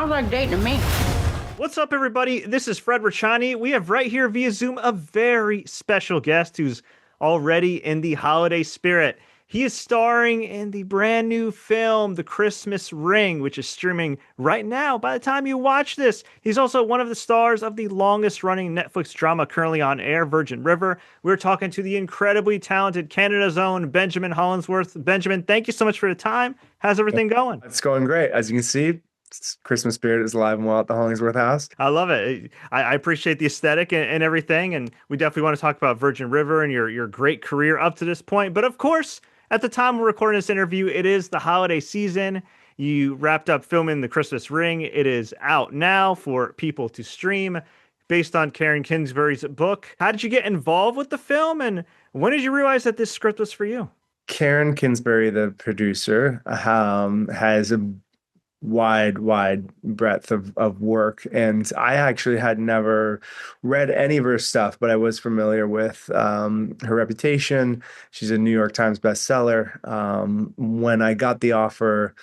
Sounds like dating to me. What's up, everybody? This is Fred Richani. We have right here via Zoom a very special guest who's already in the holiday spirit. He is starring in the brand new film, The Christmas Ring, which is streaming right now by the time you watch this. He's also one of the stars of the longest running Netflix drama currently on air, Virgin River. We're talking to the incredibly talented Canada's own Benjamin Hollingsworth. Benjamin, thank you so much for the time. How's everything going? It's going great. As you can see, Christmas spirit is alive and well at the Hollingsworth house. I love it. I appreciate the aesthetic and everything, and we definitely want to talk about Virgin River and your great career up to this point. But of course, at the time we're recording this interview, it is the holiday season. You wrapped up filming The Christmas Ring. It is out now for people to stream, based on Karen Kingsbury's book. How did you get involved with the film, and when did you realize that this script was for you? Karen Kingsbury, the producer, has a wide breadth of work. And I actually had never read any of her stuff, but I was familiar with her reputation. She's a New York Times bestseller. When I got the offer,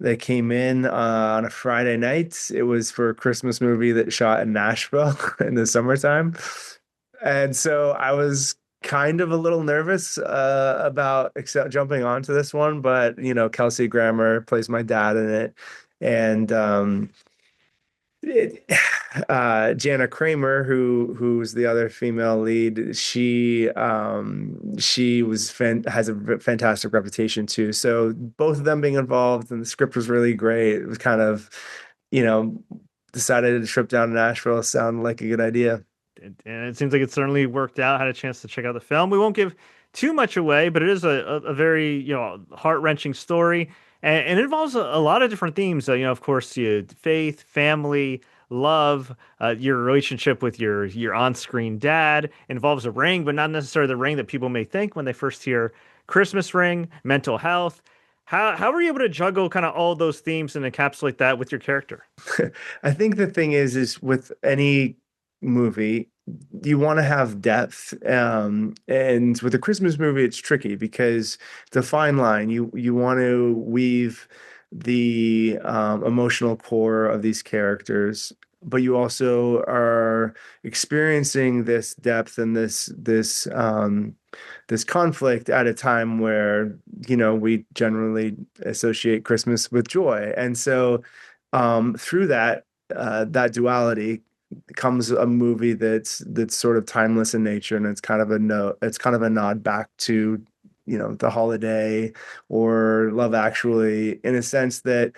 they came in on a Friday night. It was for a Christmas movie that shot in Nashville in the summertime. And so I was kind of a little nervous about jumping onto this one, but Kelsey Grammer plays my dad in it, and it, Jana Kramer, who's the other female lead, she has a fantastic reputation too. So both of them being involved, and the script was really great. It was kind of, you know, decided to trip down to Nashville sounded like a good idea. And it seems like it certainly worked out. Had a chance to check out the film. We won't give too much away, but it is a very heart-wrenching story, and it involves a lot of different themes. Of course, faith, family, love, your relationship with your on-screen dad. It involves a ring, but not necessarily the ring that people may think when they first hear Christmas ring. Mental health. How were you able to juggle kind of all those themes and encapsulate that with your character? I think the thing is with any movie, you want to have depth. And with a Christmas movie, it's tricky because it's a fine line. You want to weave the emotional core of these characters, but you also are experiencing this depth and this conflict at a time where we generally associate Christmas with joy. And so through that duality comes a movie that's sort of timeless in nature, and it's kind of a nod back to the holiday or Love Actually, in a sense that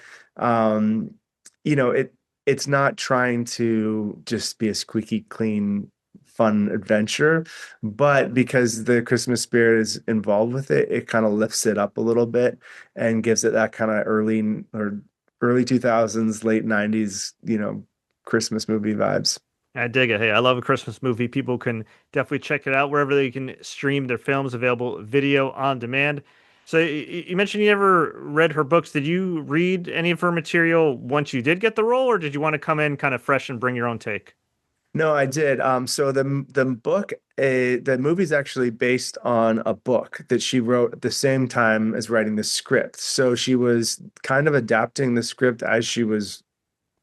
it's not trying to just be a squeaky clean fun adventure, but because the Christmas spirit is involved with it, it kind of lifts it up a little bit and gives it that kind of early 2000s, late 90s, Christmas movie vibes. I dig it. Hey, I love a Christmas movie. People can definitely check it out wherever they can stream their films, available video on demand. So you mentioned you never read her books. Did you read any of her material once you did get the role, or did you want to come in kind of fresh and bring your own take? No, I did. So the movie's actually based on a book that she wrote at the same time as writing the script. So she was kind of adapting the script as she was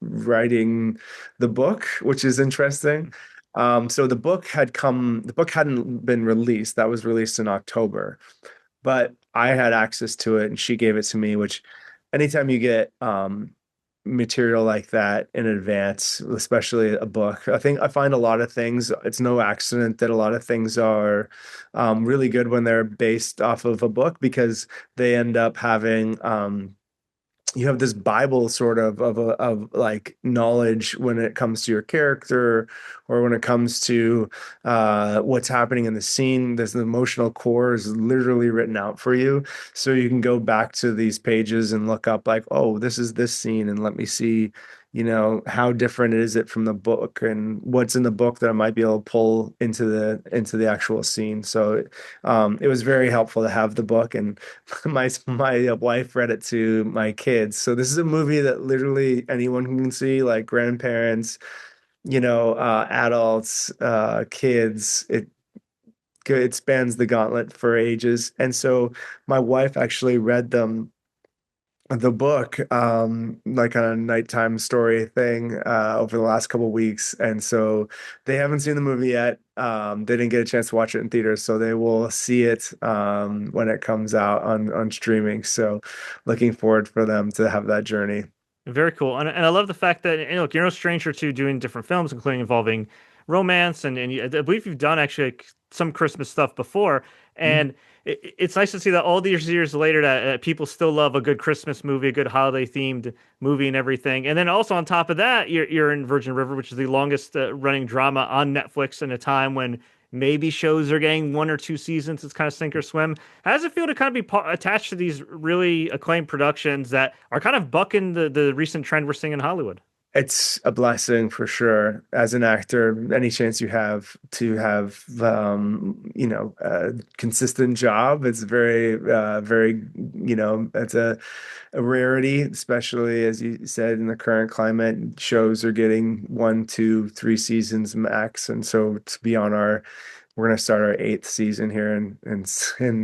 writing the book, which is interesting. So the book hadn't been released. That was released in October, but I had access to it and she gave it to me, which anytime you get material like that in advance, especially a book, I find a lot of things, it's no accident that a lot of things are really good when they're based off of a book, because they end up having you have this Bible sort of like knowledge when it comes to your character, or when it comes to what's happening in the scene. There's an emotional core is literally written out for you. So you can go back to these pages and look up like, oh, this is this scene, and let me see, how different is it from the book, and what's in the book that I might be able to pull into the actual scene. So it was very helpful to have the book, and my wife read it to my kids. So this is a movie that literally anyone can see, like grandparents, adults, kids. It spans the gauntlet for ages. And so my wife actually read them the book like a nighttime story thing over the last couple weeks, and so they haven't seen the movie yet. They didn't get a chance to watch it in theaters, so they will see it when it comes out on streaming. So looking forward for them to have that journey. Very cool. And I love the fact that, and look, you're no stranger to doing different films, including involving romance. I believe you've done actually like, some Christmas stuff before. Mhm. And it's nice to see that all these years later that people still love a good Christmas movie, a good holiday themed movie and everything. And then also on top of that, you're in Virgin River, which is the longest running drama on Netflix in a time when maybe shows are getting one or two seasons. It's kind of sink or swim. How does it feel to kind of be attached to these really acclaimed productions that are kind of bucking the recent trend we're seeing in Hollywood? It's a blessing for sure. As an actor, any chance you have to have, a consistent job, it's very, it's a rarity, especially as you said, in the current climate. Shows are getting one, two, three seasons max. And so to be on we're going to start our eighth season here in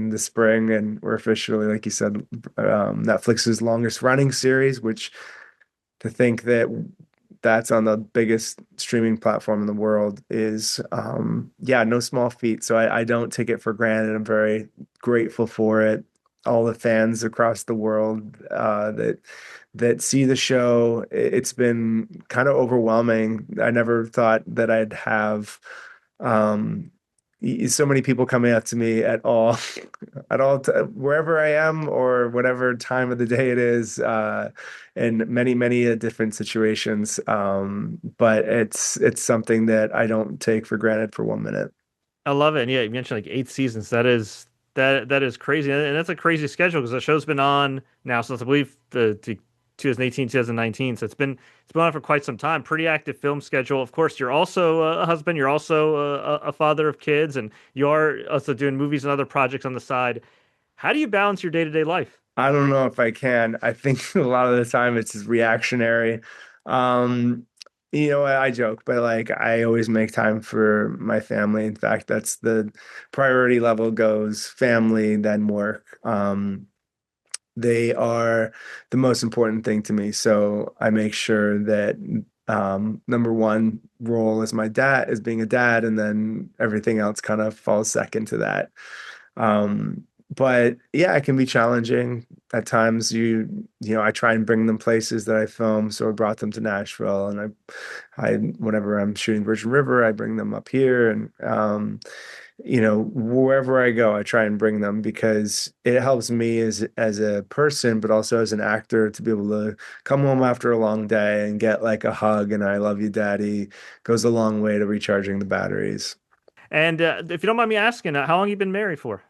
the spring. And we're officially, like you said, Netflix's longest running series, which to think that that's on the biggest streaming platform in the world is yeah, no small feat. So I don't take it for granted. I'm very grateful for it. All the fans across the world that see the show, it's been kind of overwhelming. I never thought that I'd have um so many people coming up to me at all wherever I am or whatever time of the day it is, in many different situations. But it's something that I don't take for granted for 1 minute. I love it. And yeah, you mentioned like eight seasons. That is crazy, and that's a crazy schedule because the show's been on now since I believe the 2018, 2019. So it's been on for quite some time. Pretty active film schedule. Of course, you're also a husband. You're also a father of kids, and you are also doing movies and other projects on the side. How do you balance your day-to-day life? I don't know if I can. I think a lot of the time it's just reactionary. Um, I joke, but like I always make time for my family. In fact, that's the priority level goes family, then work. They are the most important thing to me. So I make sure that number one role as my dad is being a dad, and then everything else kind of falls second to that. But yeah, it can be challenging at times. I try and bring them places that I film. So I brought them to Nashville, and whenever I'm shooting Virgin River, I bring them up here, and wherever I go, I try and bring them because it helps me as a person, but also as an actor to be able to come home after a long day and get like a hug and "I love you, Daddy" goes a long way to recharging the batteries. And if you don't mind me asking, how long you been married for?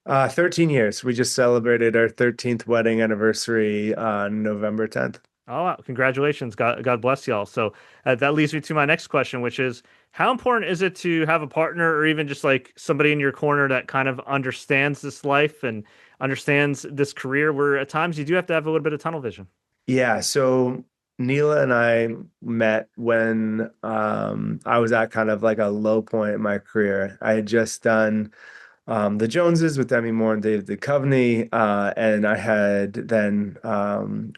13 years. We just celebrated our 13th wedding anniversary on November 10th. Oh, wow. Congratulations. God bless y'all. So that leads me to my next question, which is how important is it to have a partner or even just like somebody in your corner that kind of understands this life and understands this career where at times you do have to have a little bit of tunnel vision? Yeah, so Neela and I met when I was at kind of like a low point in my career. I had just done The Joneses with Demi Moore and David Duchovny, and I had then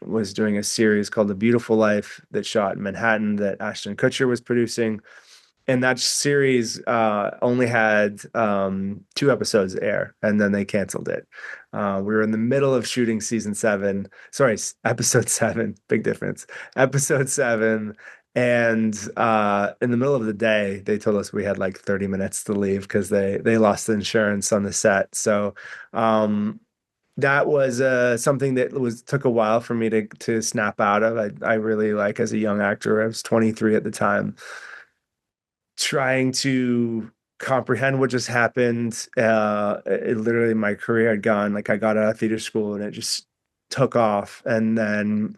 was doing a series called The Beautiful Life that shot in Manhattan that Ashton Kutcher was producing. And that series only had two episodes air, and then they canceled it. We were in the middle of shooting season seven, sorry, episode seven, big difference, episode seven. And in the middle of the day, they told us we had like 30 minutes to leave because they lost the insurance on the set. So that was something that was took a while for me to snap out of. I really like as a young actor, I was 23 at the time, trying to comprehend what just happened. Literally, my career had gone like I got out of theater school and it just took off, and then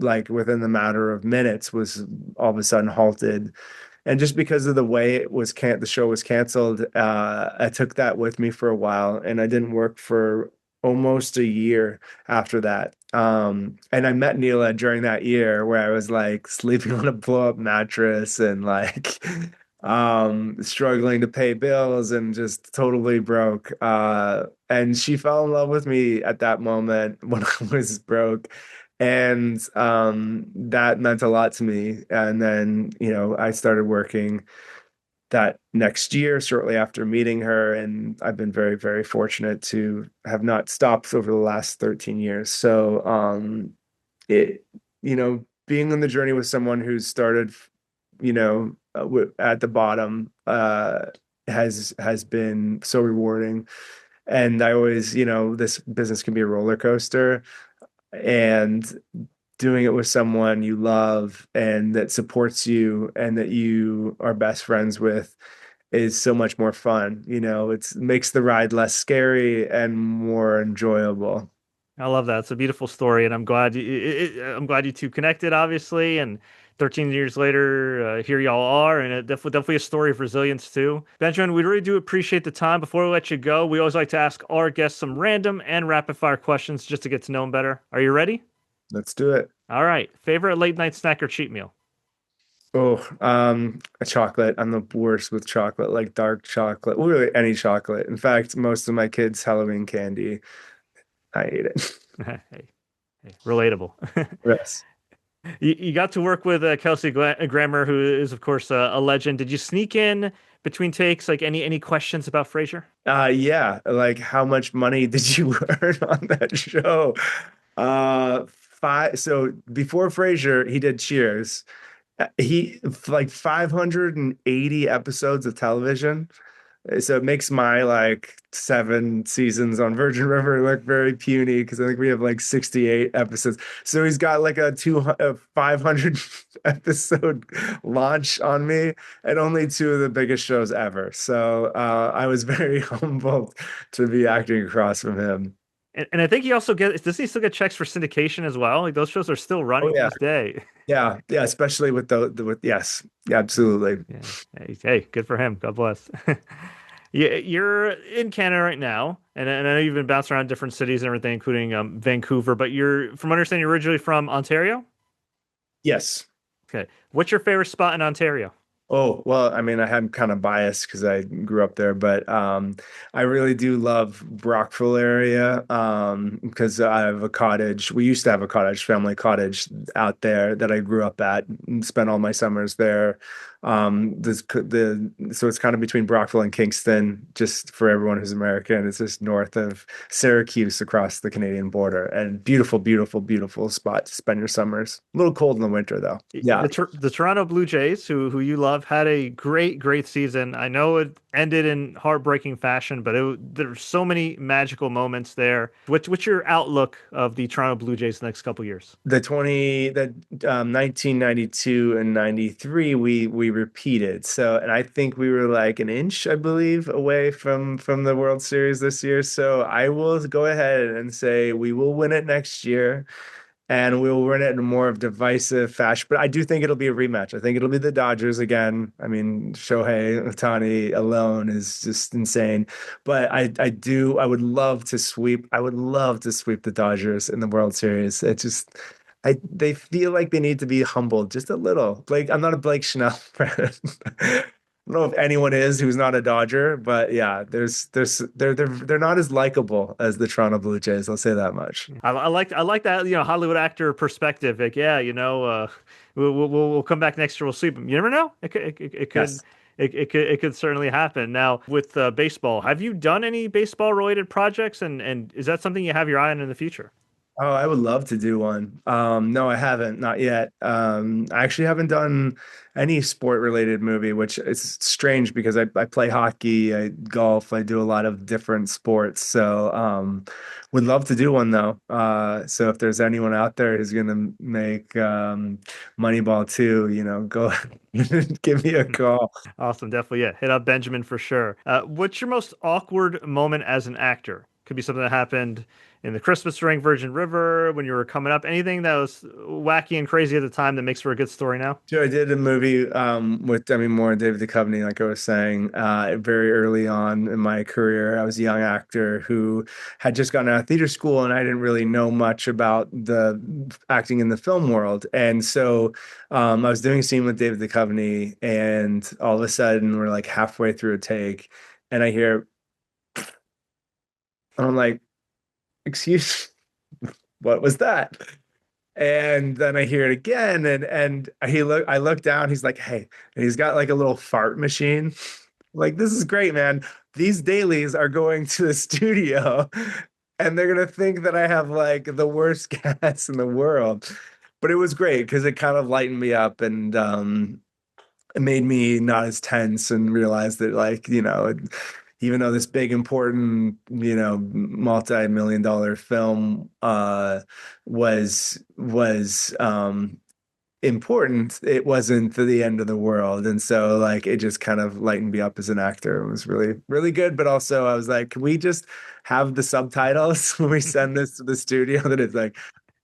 like within the matter of minutes was all of a sudden halted. And just because of the way the show was canceled, I took that with me for a while, and I didn't work for almost a year after that. And I met Neela during that year where I was like sleeping on a blow up mattress and like struggling to pay bills and just totally broke. And she fell in love with me at that moment when I was broke. And that meant a lot to me. And then, I started working that next year, shortly after meeting her. And I've been very, very fortunate to have not stopped over the last 13 years. So, being on the journey with someone who's started, at the bottom, has been so rewarding. And I always, this business can be a roller coaster, and doing it with someone you love and that supports you and that you are best friends with is so much more fun. It makes the ride less scary and more enjoyable. I love that. It's a beautiful story, and I'm glad you two connected, obviously. And 13 years later, here y'all are, and definitely a story of resilience too. Benjamin, we really do appreciate the time. Before we let you go, we always like to ask our guests some random and rapid fire questions just to get to know them better. Are you ready? Let's do it. All right. Favorite late night snack or cheat meal? Oh, a chocolate. I'm the worst with chocolate, like dark chocolate, really any chocolate. In fact, most of my kids' Halloween candy, I ate it. Hey, hey, relatable. Yes. You got to work with Kelsey Grammer, who is, of course, a legend. Did you sneak in between takes, like any questions about Frasier? Yeah. Like, how much money did you earn on that show? Five. So before Frasier, he did Cheers. He like 580 episodes of television. So it makes my like 7 seasons on Virgin River look very puny because I think we have like 68 episodes. So he's got like a 500 episode launch on me and only two of the biggest shows ever. So I was very humbled to be acting across from him. And I think he also does he still get checks for syndication as well? Like those shows are still Oh running to yeah, this day. yeah, yeah. Especially with with yes, yeah, absolutely. Yeah. Hey, good for him. God bless. You're in Canada right now, and I know you've been bouncing around different cities and everything, including Vancouver. But from understanding, you're originally from Ontario. Yes. Okay. What's your favorite spot in Ontario? Oh, well, I mean, I'm kind of biased because I grew up there, but I really do love Brockville area because I have a cottage. We used to have a cottage, family cottage out there that I grew up at and spent all my summers there. So it's kind of between Brockville and Kingston, just for everyone who's American. It's just north of Syracuse across the Canadian border, and beautiful, beautiful, beautiful spot to spend your summers. A little cold in the winter though. Yeah. The Toronto Blue Jays, who you love, had a great season. I know it ended in heartbreaking fashion, but there's so many magical moments there. What's your outlook of the Toronto Blue Jays the next couple years? The 1992 and 93 we repeated. So, and I think we were like an inch, I believe, away from the World Series this year. So I will go ahead and say we will win it next year, and we'll run it in a more of divisive fashion. But I do think it'll be a rematch. I think it'll be the Dodgers again. I mean, Shohei Ohtani alone is just insane. But I would love to sweep. I would love to sweep the Dodgers in the World Series. They feel like they need to be humbled just a little. Blake, I'm not a Blake Snell fan. I don't know if anyone is who's not a Dodger, but yeah, they're not as likable as the Toronto Blue Jays. I'll say that much. I like that Hollywood actor perspective. Like we'll come back next year. We'll sweep them. You never know. It could Yes. it could certainly happen. Now with baseball, have you done any baseball related projects, and is that something you have your eye on in the future? Oh, I would love to do one. No, I haven't, not yet. I actually haven't done any sport related movie, which is strange because I play hockey, I golf, I do a lot of different sports. So, would love to do one though. So if there's anyone out there who's gonna make Moneyball 2, go give me a call. Awesome, definitely. Yeah, hit up Benjamin for sure. What's your most awkward moment as an actor? Could be something that happened in the Christmas Ring, Virgin River, when you were coming up. Anything that was wacky and crazy at the time that makes for a good story now? So I did a movie with Demi Moore and David Duchovny, like I was saying, very early on in my career. I was a young actor who had just gotten out of theater school, and I didn't really know much about the acting in the film world. And so I was doing a scene with David Duchovny, and all of a sudden we're like halfway through a take, and I hear, and I'm like, "Excuse, what was that?" And then I hear it again, and I look down, he's like, "Hey," and he's got like a little fart machine. Like, this is great, man. These dailies are going to the studio, and they're gonna think that I have like the worst cats in the world. But it was great because it kind of lightened me up, and it made me not as tense, and realize that, like, even though this big, important, multi-million dollar film was important, it wasn't the end of the world. And so, like, it just kind of lightened me up as an actor. It was really, really good. But also I was like, can we just have the subtitles when we send this to the studio, that it's like,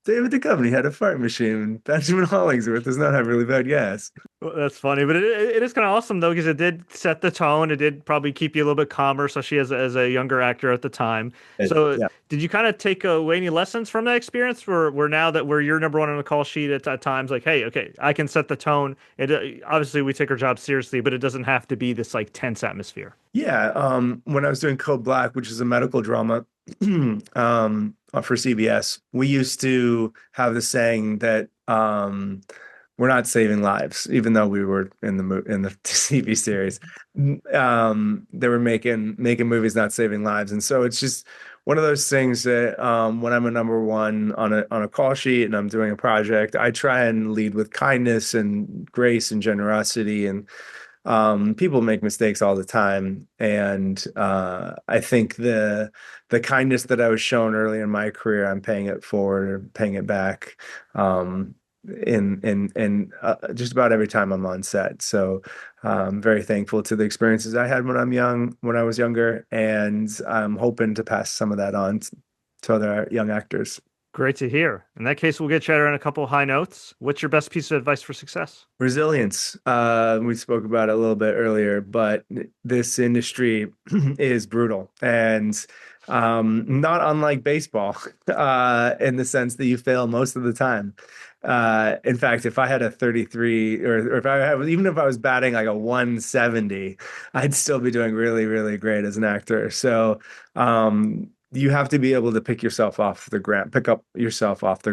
David Duchovny had a fart machine. Benjamin Hollingsworth does not have really bad gas. Well, that's funny, but it is kind of awesome though, because it did set the tone. It did probably keep you a little bit calmer, especially as a younger actor at the time. So, Yeah. did you kind of take away any lessons from that experience? Where now that we're you're number one on the call sheet at times, like, hey, okay, I can set the tone. It obviously we take our job seriously, but it doesn't have to be this like tense atmosphere. Yeah, when I was doing Code Black, which is a medical drama, for CBS, we used to have the saying that we're not saving lives, even though we were in the TV series. They were making movies, not saving lives, and so it's just one of those things that when I'm a number one on a call sheet and I'm doing a project, I try and lead with kindness and grace and generosity. And people make mistakes all the time, and I think the kindness that I was shown early in my career, I'm paying it forward, or paying it back, in just about every time I'm on set. So I'm very thankful to the experiences I had when I was younger, and I'm hoping to pass some of that on to other young actors. Great to hear. In that case, we'll get you on a couple high notes. What's your best piece of advice for success? Resilience. We spoke about it a little bit earlier, but this industry is brutal, and not unlike baseball, in the sense that you fail most of the time. In fact, if I had a 33, or if I had, even if I was batting like a 170, I'd still be doing really, really great as an actor. So, you have to be able to pick up yourself off the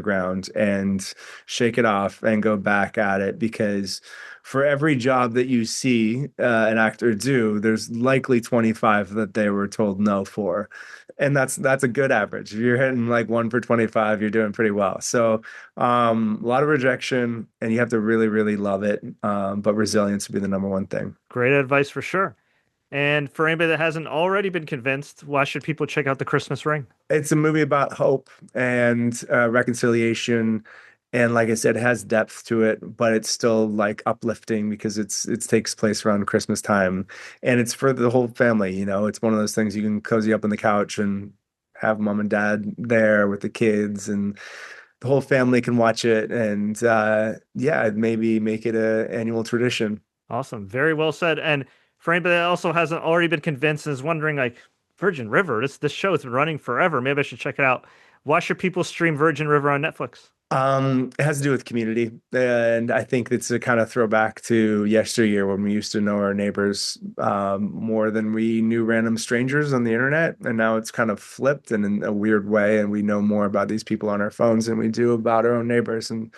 ground, and shake it off and go back at it, because for every job that you see an actor do, there's likely 25 that they were told no for. And that's a good average. If you're hitting like 1 for 25, you're doing pretty well. So a lot of rejection, and you have to really, really love it. But resilience would be the number one thing. Great advice for sure. And for anybody that hasn't already been convinced, why should people check out The Christmas Ring? It's a movie about hope and reconciliation. And like I said, it has depth to it, but it's still like uplifting, because it takes place around Christmas time, and it's for the whole family. It's one of those things you can cozy up on the couch and have mom and dad there with the kids, and the whole family can watch it. And yeah, maybe make it a annual tradition. Awesome. Very well said. And for anybody that also hasn't already been convinced and is wondering, like, Virgin River, this show has been running forever. Maybe I should check it out. Why should people stream Virgin River on Netflix? It has to do with community. And I think it's a kind of throwback to yesteryear, when we used to know our neighbors more than we knew random strangers on the internet. And now it's kind of flipped, and in a weird way. And we know more about these people on our phones than we do about our own neighbors. And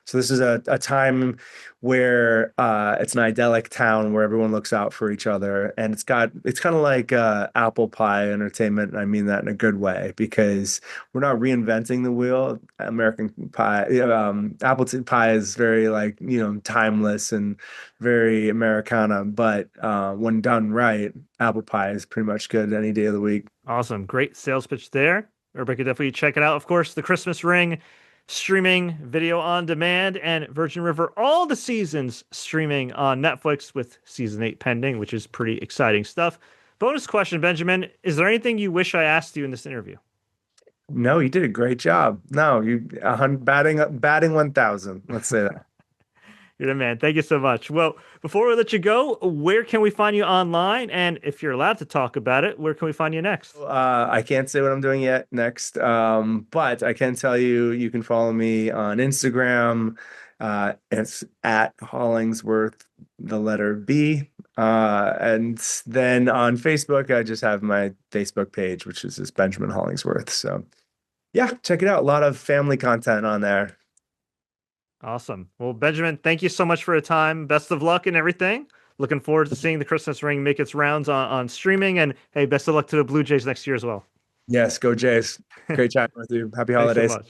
so this is a time where it's an idyllic town where everyone looks out for each other. And it's kind of like apple pie entertainment. And I mean that in a good way, because we're not reinventing the wheel. American pie, apple pie is very, like, timeless and very Americana. But when done right, apple pie is pretty much good any day of the week. Awesome. Great sales pitch there. Everybody could definitely check it out. Of course, The Christmas Ring, streaming video on demand, and Virgin River, all the seasons streaming on Netflix, with season 8 pending, which is pretty exciting stuff. Bonus question, Benjamin. Is there anything you wish I asked you in this interview? No, you did a great job. No, you batting 1,000. Let's say that. You're the man. Thank you so much. Well, before we let you go, where can we find you online? And if you're allowed to talk about it, where can we find you next? I can't say what I'm doing yet next, but I can tell you you can follow me on Instagram. It's at Hollingsworth, the letter B. And then on Facebook, I just have my Facebook page, which is just Benjamin Hollingsworth. So yeah, check it out. A lot of family content on there. Awesome. Well, Benjamin, thank you so much for your time. Best of luck and everything. Looking forward to seeing the Christmas ring make its rounds on streaming. And hey, best of luck to the Blue Jays next year as well. Yes, go Jays. Great chatting with you. Happy Thanks so holidays. much.